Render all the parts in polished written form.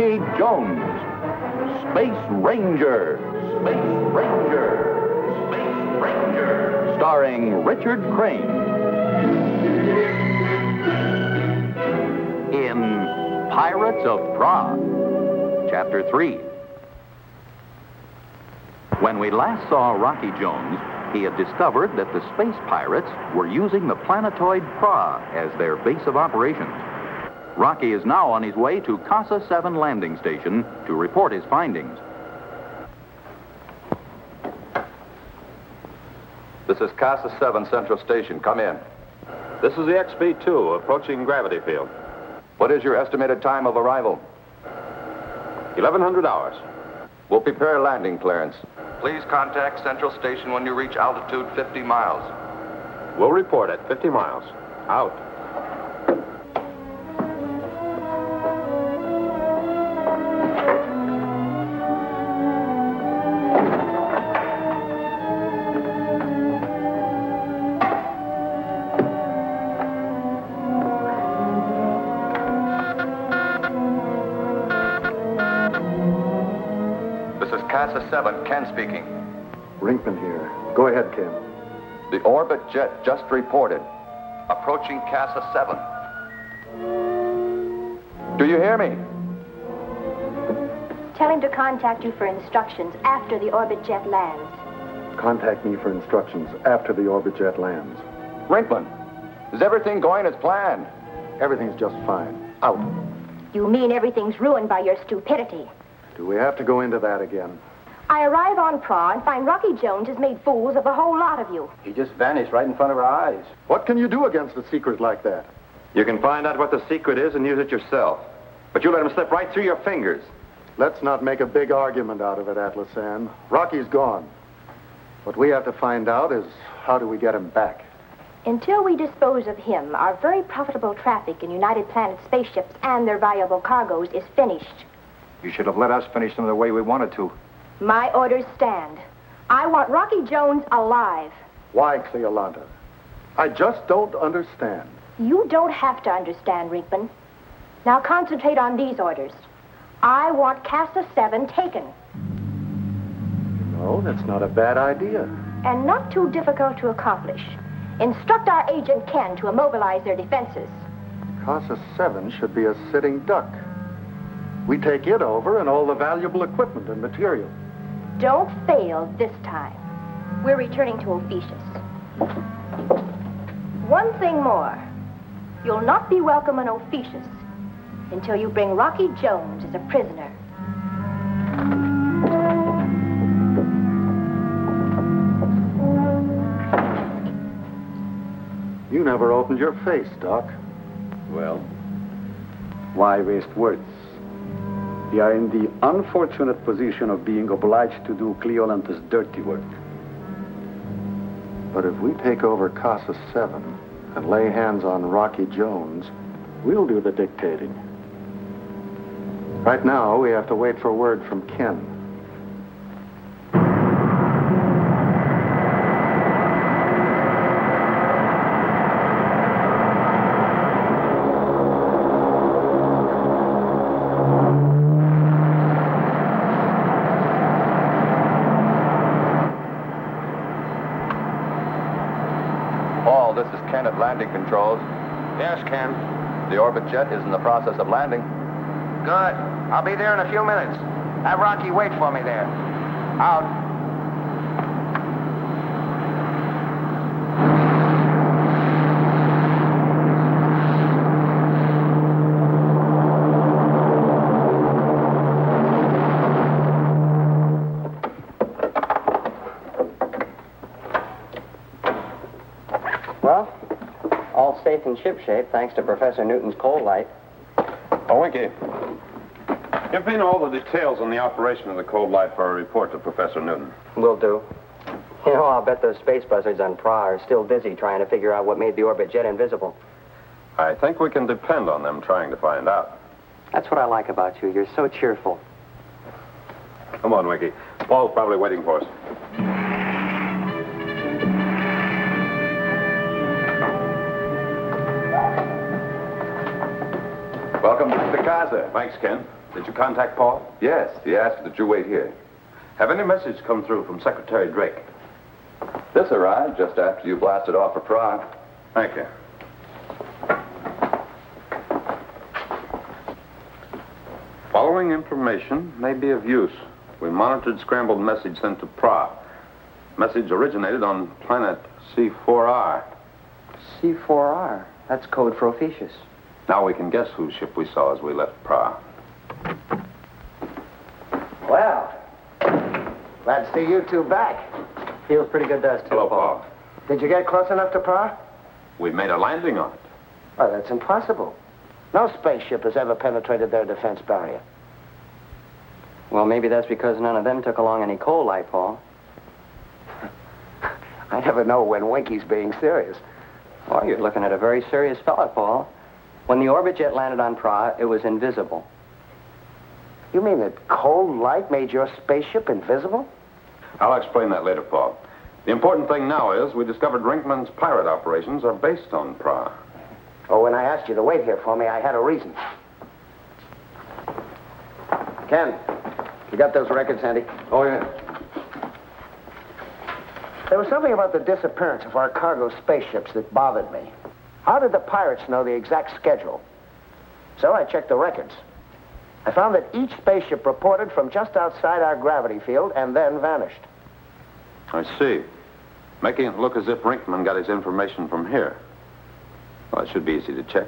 J. Jones. Space Ranger. Space Ranger. Space Ranger. Starring Richard Crane. In Pirates of Prah, Chapter 3. When we last saw Rocky Jones, he had discovered that the space pirates were using the planetoid Prah as their base of operations. Rocky is now on his way to Casa 7 landing station to report his findings. This is Casa 7 Central Station. Come in. This is the XB-2 approaching gravity field. What is your estimated time of arrival? 1100 hours. We'll prepare landing clearance. Please contact Central Station when you reach altitude 50 miles. We'll report at 50 miles. Out. Casa 7, Ken speaking. Rinkman here. Go ahead, Ken. The orbit jet just reported. Approaching Casa 7. Do you hear me? Tell him to contact you for instructions after the orbit jet lands. Contact me for instructions after the orbit jet lands. Rinkman, is everything going as planned? Everything's just fine. Out. You mean everything's ruined by your stupidity? Do we have to go into that again? I arrive on Prah and find Rocky Jones has made fools of a whole lot of you. He just vanished right in front of our eyes. What can you do against a secret like that? You can find out what the secret is and use it yourself. But you let him slip right through your fingers. Let's not make a big argument out of it, Atlasan. Rocky's gone. What we have to find out is how do we get him back? Until we dispose of him, our very profitable traffic in United Planet spaceships and their valuable cargoes is finished. You should have let us finish them the way we wanted to. My orders stand. I want Rocky Jones alive. Why, Cleolanta? I just don't understand. You don't have to understand, Rickman. Now concentrate on these orders. I want Casa 7 taken. No, that's not a bad idea. And not too difficult to accomplish. Instruct our agent Ken to immobilize their defenses. Casa 7 should be a sitting duck. We take it over and all the valuable equipment and material. Don't fail this time. We're returning to Ophecius. One thing more. You'll not be welcome in Ophecius until you bring Rocky Jones as a prisoner. You never opened your face, Doc. Well, why waste words? We are in the unfortunate position of being obliged to do Cleolanta's dirty work. But if we take over Casa 7 and lay hands on Rocky Jones, we'll do the dictating. Right now, we have to wait for word from Ken. This is Ken at landing controls. Yes, Ken. The orbit jet is in the process of landing. Good. I'll be there in a few minutes. Have Rocky wait for me there. Out. Safe in shipshape, thanks to Professor Newton's cold light. Oh, Winkie. Give me all the details on the operation of the cold light for a report to Professor Newton. Will do. You know, I'll bet those space buzzards on Prah are still busy trying to figure out what made the orbit jet invisible. I think we can depend on them trying to find out. That's what I like about you. You're so cheerful. Come on, Winkie. Paul's probably waiting for us. Welcome back to Casa. Thanks, Ken. Did you contact Paul? Yes, he asked that you wait here. Have any message come through from Secretary Drake? This arrived just after you blasted off for Prah. Thank you. Following information may be of use. We monitored scrambled message sent to Prah. Message originated on planet C4R. C4R. That's code for Ophecius. Now we can guess whose ship we saw as we left Prah. Well, glad to see you two back. Feels pretty good to us, too. Hello, Paul. Did you get close enough to Prah? We made a landing on it. Well, that's impossible. No spaceship has ever penetrated their defense barrier. Well, maybe that's because none of them took along any coal light, Paul. I never know when Winkie's being serious. Well, you're looking at a very serious fella, Paul. When the orbit jet landed on Prah, it was invisible. You mean that cold light made your spaceship invisible? I'll explain that later, Paul. The important thing now is we discovered Rinkman's pirate operations are based on Prah. Oh, when I asked you to wait here for me, I had a reason. Ken, you got those records handy? Oh, yeah. There was something about the disappearance of our cargo spaceships that bothered me. How did the pirates know the exact schedule? So I checked the records. I found that each spaceship reported from just outside our gravity field and then vanished. I see. Making it look as if Rinkman got his information from here. Well, it should be easy to check.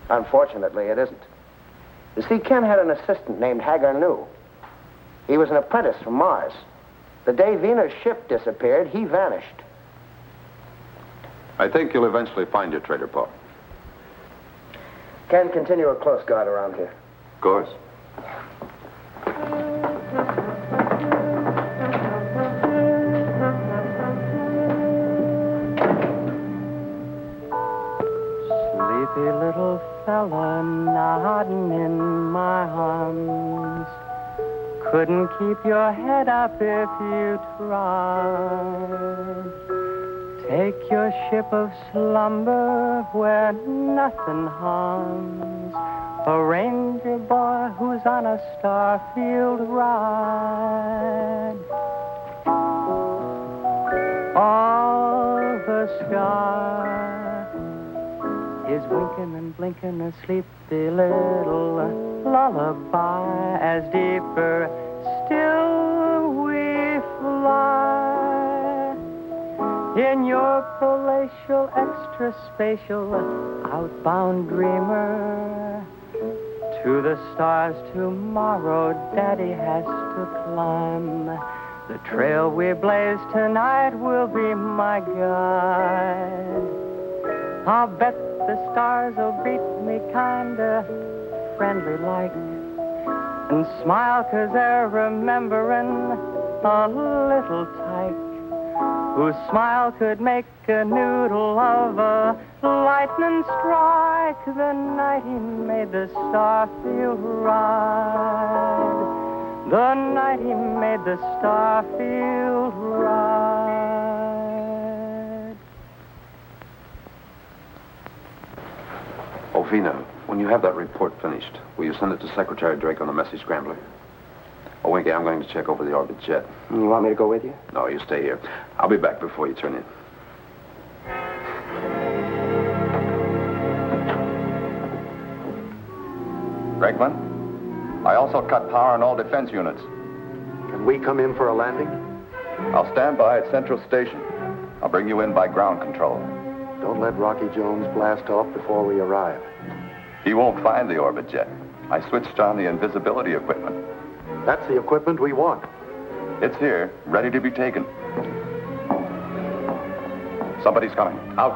Unfortunately, it isn't. You see, Ken had an assistant named Haggar Nu. He was an apprentice from Mars. The day Vena's ship disappeared, he vanished. I think you'll eventually find your traitor, Paul. Ken, continue a close guard around here. Of course. Sleepy little fella nodding in my arms. Couldn't keep your head up if you tried. Take your ship of slumber where nothing harms a ranger boy who's on a starfield ride. All the sky is winking and blinking a sleepy little lullaby as deeper still we fly in your palatial extra spatial outbound dreamer to the stars tomorrow Daddy has to climb. The trail we blaze tonight will be my guide. I'll bet the stars will greet me kinda friendly like and smile 'cause they're remembering a little tyke whose smile could make a noodle of a lightning strike the night he made the starfield ride. The night he made the starfield ride. Oh, Vena, when you have that report finished, will you send it to Secretary Drake on the message scrambler? Oh, Winkie, I'm going to check over the orbit jet. You want me to go with you? No, you stay here. I'll be back before you turn in. Rickman, I also cut power on all defense units. Can we come in for a landing? I'll stand by at Central Station. I'll bring you in by ground control. Don't let Rocky Jones blast off before we arrive. He won't find the orbit jet. I switched on the invisibility equipment. That's the equipment we want. It's here, ready to be taken. Somebody's coming. Out.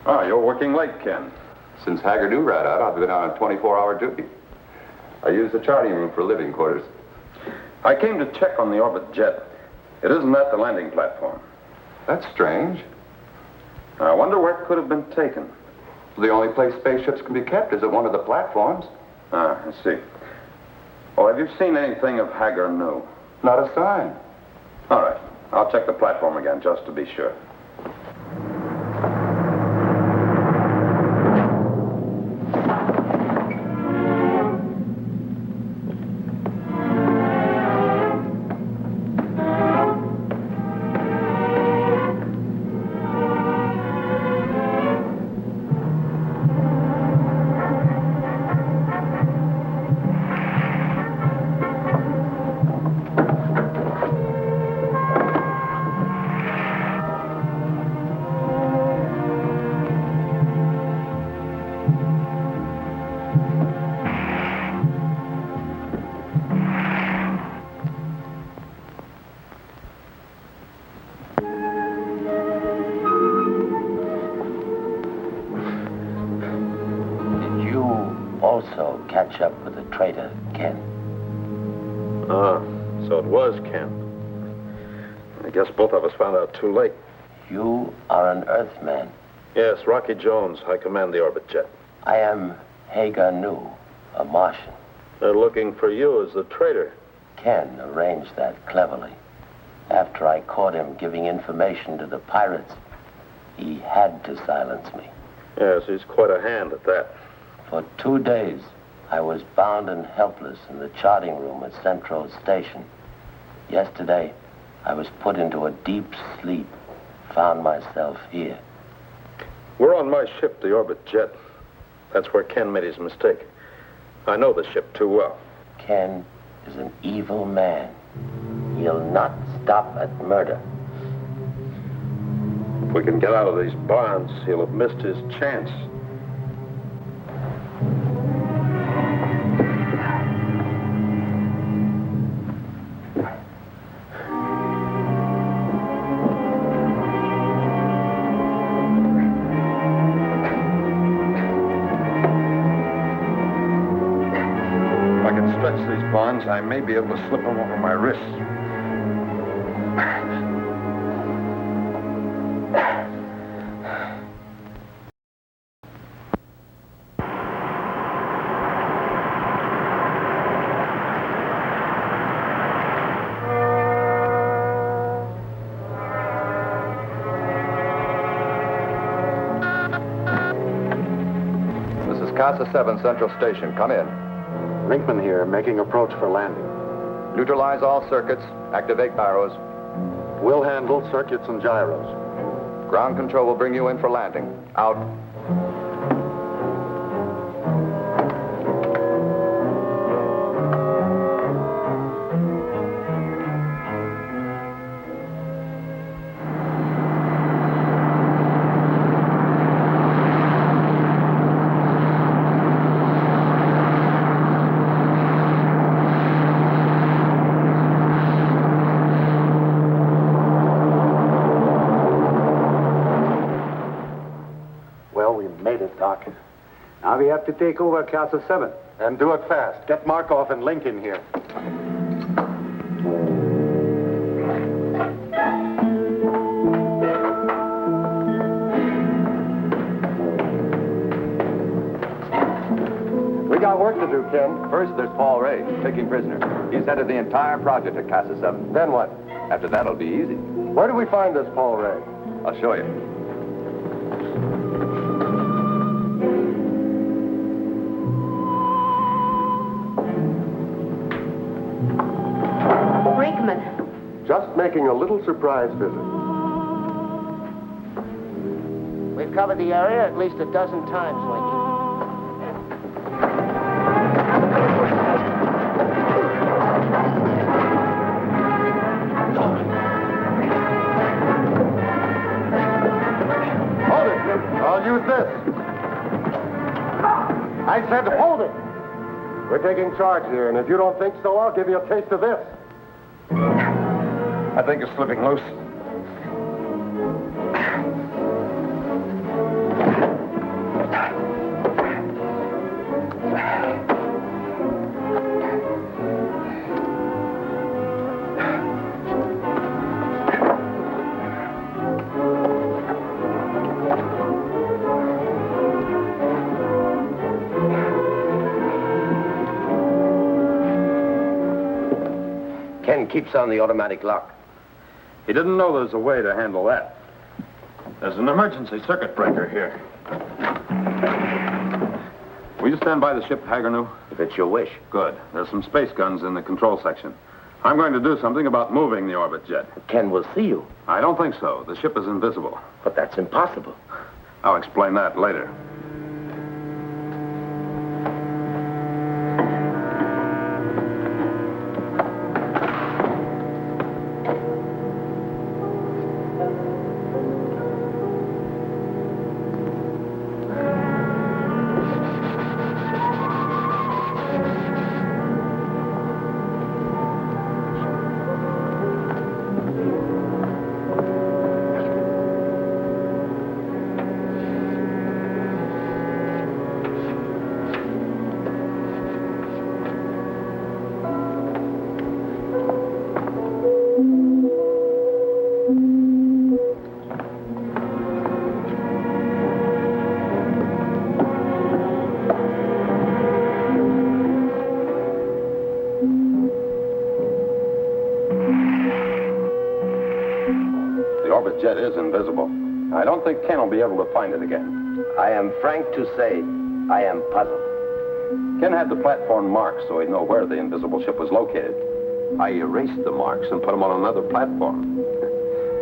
Oh, you're working late, Ken. Since Haggar Nu ran out, I've been on a 24-hour duty. I use the charting room for living quarters. I came to check on the orbit jet. It isn't at the landing platform. That's strange. I wonder where it could have been taken. The only place spaceships can be kept is at one of the platforms. Ah, I see. Oh, have you seen anything of Haggar Nu? Not a sign. All right. I'll check the platform again just to be sure. traitor, Ken. Ah, so it was Ken. I guess both of us found out too late. You are an Earthman. Yes, Rocky Jones. I command the orbit jet. I am Haggar Nu, a Martian. They're looking for you as the traitor. Ken arranged that cleverly. After I caught him giving information to the pirates, he had to silence me. Yes, he's quite a hand at that. For 2 days, I was bound and helpless in the charting room at Central Station. Yesterday, I was put into a deep sleep, found myself here. We're on my ship, the orbit jet. That's where Ken made his mistake. I know the ship too well. Ken is an evil man. He'll not stop at murder. If we can get out of these bonds, he'll have missed his chance. If I can stretch these bonds, I may be able to slip them over my wrists. Casa 7 Central Station. Come in. Rinkman here, making approach for landing. Neutralize all circuits. Activate gyros. We'll handle circuits and gyros. Ground control will bring you in for landing. Out. Now we have to take over Casa 7. And do it fast. Get Markov and Link in here. We got work to do, Ken. First, there's Paul Ray, taking prisoner. He's headed the entire project at Casa 7. Then what? After that, it'll be easy. Where do we find this Paul Ray? I'll show you. Rickman. Just making a little surprise visit. We've covered the area at least a dozen times, Winkie. Hold it. I'll use this. I said hold it. We're taking charge here, and if you don't think so, I'll give you a taste of this. I think it's slipping loose. Ken keeps on the automatic lock. He didn't know there's a way to handle that. There's an emergency circuit breaker here. Will you stand by the ship, Haggar Nu? If it's your wish. Good. There's some space guns in the control section. I'm going to do something about moving the orbit jet. Ken will see you. I don't think so. The ship is invisible. But that's impossible. I'll explain that later. orbit jet is invisible. I don't think Ken will be able to find it again. I am frank to say, I am puzzled. Ken had the platform marked so he'd know where the invisible ship was located. I erased the marks and put them on another platform.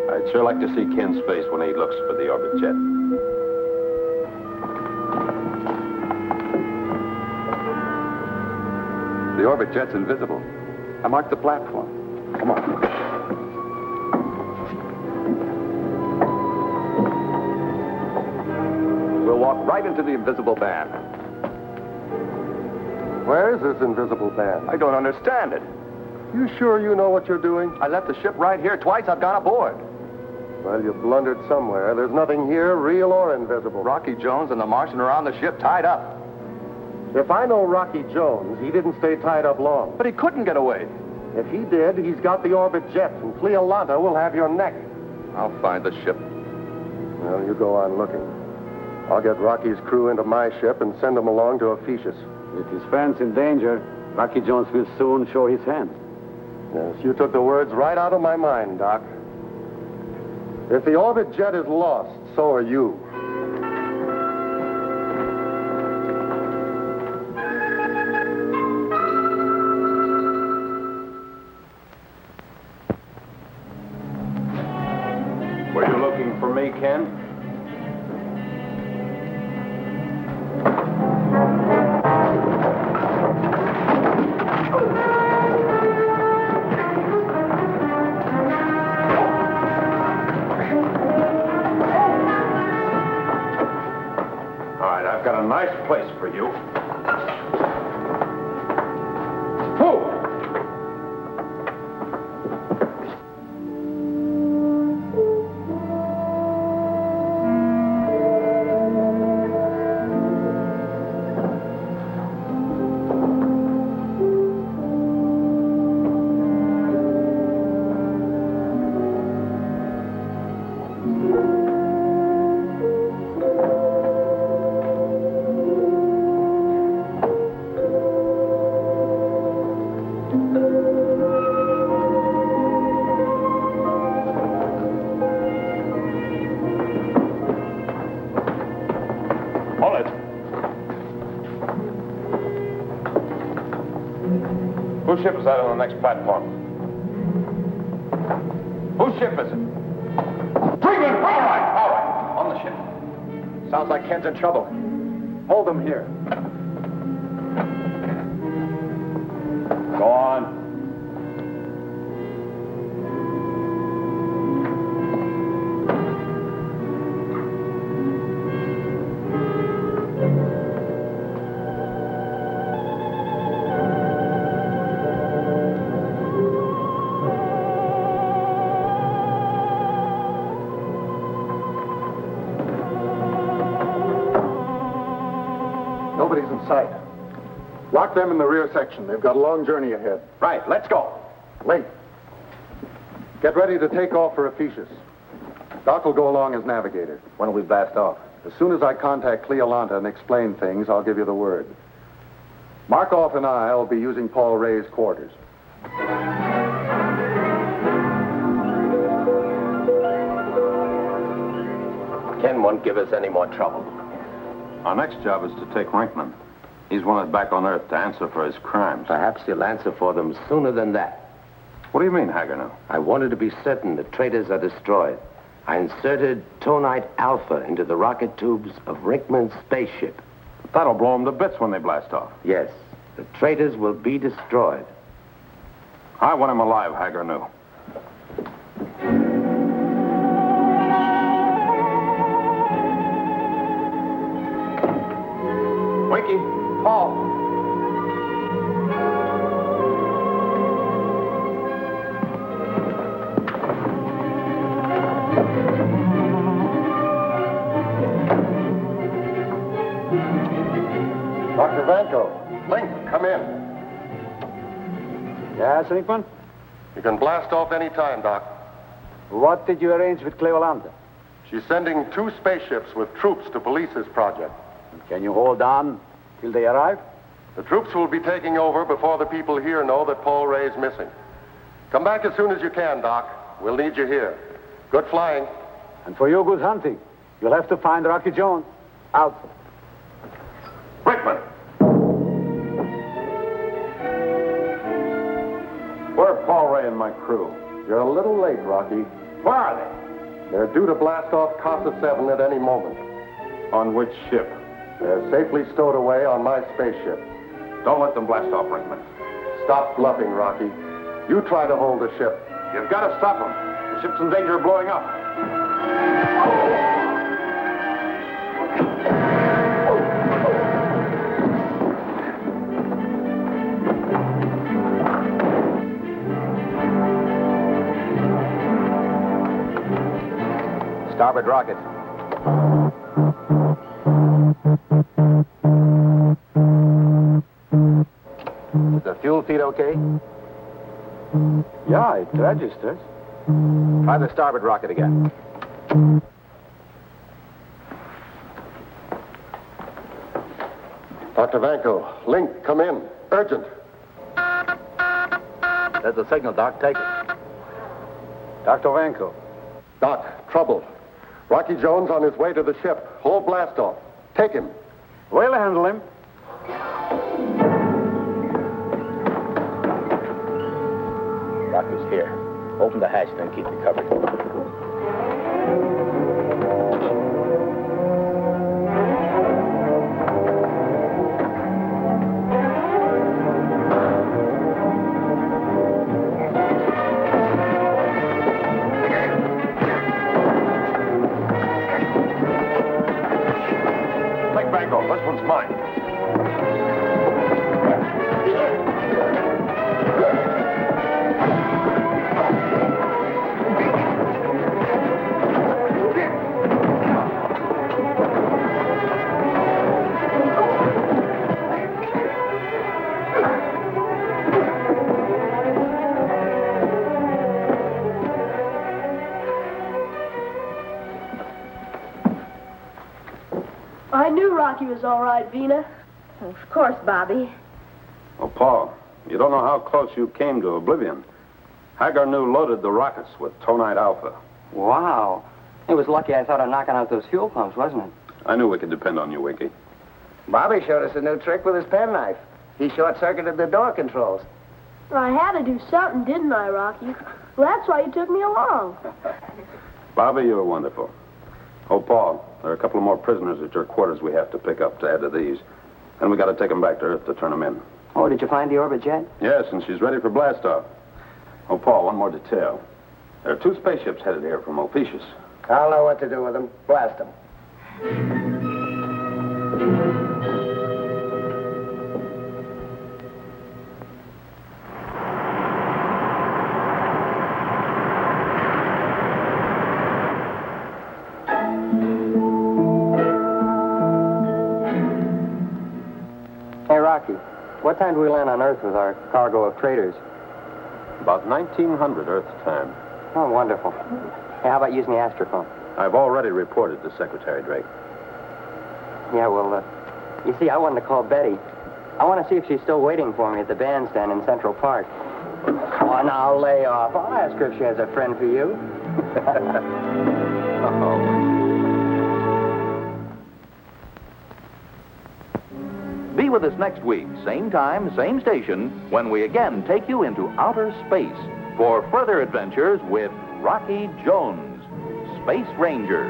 I'd sure like to see Ken's face when he looks for the orbit jet. The orbit jet's invisible. I marked the platform. Come on. We'll walk right into the invisible band. Where is this invisible band? I don't understand it. You sure you know what you're doing? I left the ship right here. Twice I've gone aboard. Well, you blundered somewhere. There's nothing here, real or invisible. Rocky Jones and the Martian are on the ship, tied up. If I know Rocky Jones, he didn't stay tied up long. But he couldn't get away. If he did, he's got the orbit jet, and Cleolanta will have your neck. I'll find the ship. Well, you go on looking. I'll get Rocky's crew into my ship and send them along to Ophecius. With his friends in danger, Rocky Jones will soon show his hand. Yes, you took the words right out of my mind, Doc. If the orbit jet is lost, so are you. Were you looking for me, Ken? I've got a nice place for you. Move! Whose ship is that on the next platform? Whose ship is it? Rickman! All right. On the ship. Sounds like Ken's in trouble. Hold him here. Go on. Nobody's in sight. Lock them in the rear section. They've got a long journey ahead. Right, let's go. Link, get ready to take off for Ophecius. Doc will go along as navigator. When will we blast off? As soon as I contact Cleolanta and explain things, I'll give you the word. Markov and I'll be using Paul Ray's quarters. Ken won't give us any more trouble. Our next job is to take Rinkman. He's wanted back on Earth to answer for his crimes. Perhaps he'll answer for them sooner than that. What do you mean, Haggar Nu? I wanted to be certain the traitors are destroyed. I inserted tonite alpha into the rocket tubes of Rinkman's spaceship. That'll blow them to bits when they blast off. Yes, the traitors will be destroyed. I want him alive, Haggar Nu. Winkie, Paul. Dr. Vanko, Link, come in. Yes, Rickman? You can blast off any time, Doc. What did you arrange with Cleolanta? She's sending 2 spaceships with troops to police this project. Can you hold on till they arrive? The troops will be taking over before the people here know that Paul Ray's missing. Come back as soon as you can, Doc. We'll need you here. Good flying. And for your good hunting, you'll have to find Rocky Jones. Out. Rickman! Where are Paul Ray and my crew? You're a little late, Rocky. Where are they? They're due to blast off Casa 7 at any moment. On which ship? They're safely stowed away on my spaceship. Don't let them blast off, Rinkman. Stop bluffing, Rocky. You try to hold the ship. You've got to stop them. The ship's in danger of blowing up. Starboard rocket. Is the fuel feed okay? Yeah, it registers. Try the starboard rocket again. Dr. Vanko, Link, come in. Urgent. That's a signal, Doc. Take it. Dr. Vanko. Doc, trouble. Rocky Jones on his way to the ship. Whole blast off. Take him. We'll handle him. Rocky's here. Open the hatch, then keep me covered. Take Vanko. This one's mine. I knew Rocky was all right, Vena. Of course, Bobby. Oh, Paul, you don't know how close you came to oblivion. Haggar Nu loaded the rockets with tonite alpha. Wow. It was lucky I thought of knocking out those fuel pumps, wasn't it? I knew we could depend on you, Winkie. Bobby showed us a new trick with his penknife. He short-circuited the door controls. I had to do something, didn't I, Rocky? Well, that's why you took me along. Bobby, you were wonderful. Oh, Paul, there are a couple of more prisoners at your quarters we have to pick up to add to these. And we got to take them back to Earth to turn them in. Oh, did you find the orbit jet? Yes, and she's ready for blastoff. Oh, Paul, one more detail. There are 2 spaceships headed here from Ophecius. I'll know what to do with them. Blast them. Hey, Rocky, what time do we land on Earth with our cargo of traders? About 1900 Earth time. Oh, wonderful. Hey, how about using the astrophone? I've already reported to Secretary Drake. Yeah, well, you see, I wanted to call Betty. I want to see if she's still waiting for me at the bandstand in Central Park. Oh, now, lay off. I'll ask her if she has a friend for you. Be with us next week, same time, same station, when we again take you into outer space for further adventures with Rocky Jones, Space Ranger.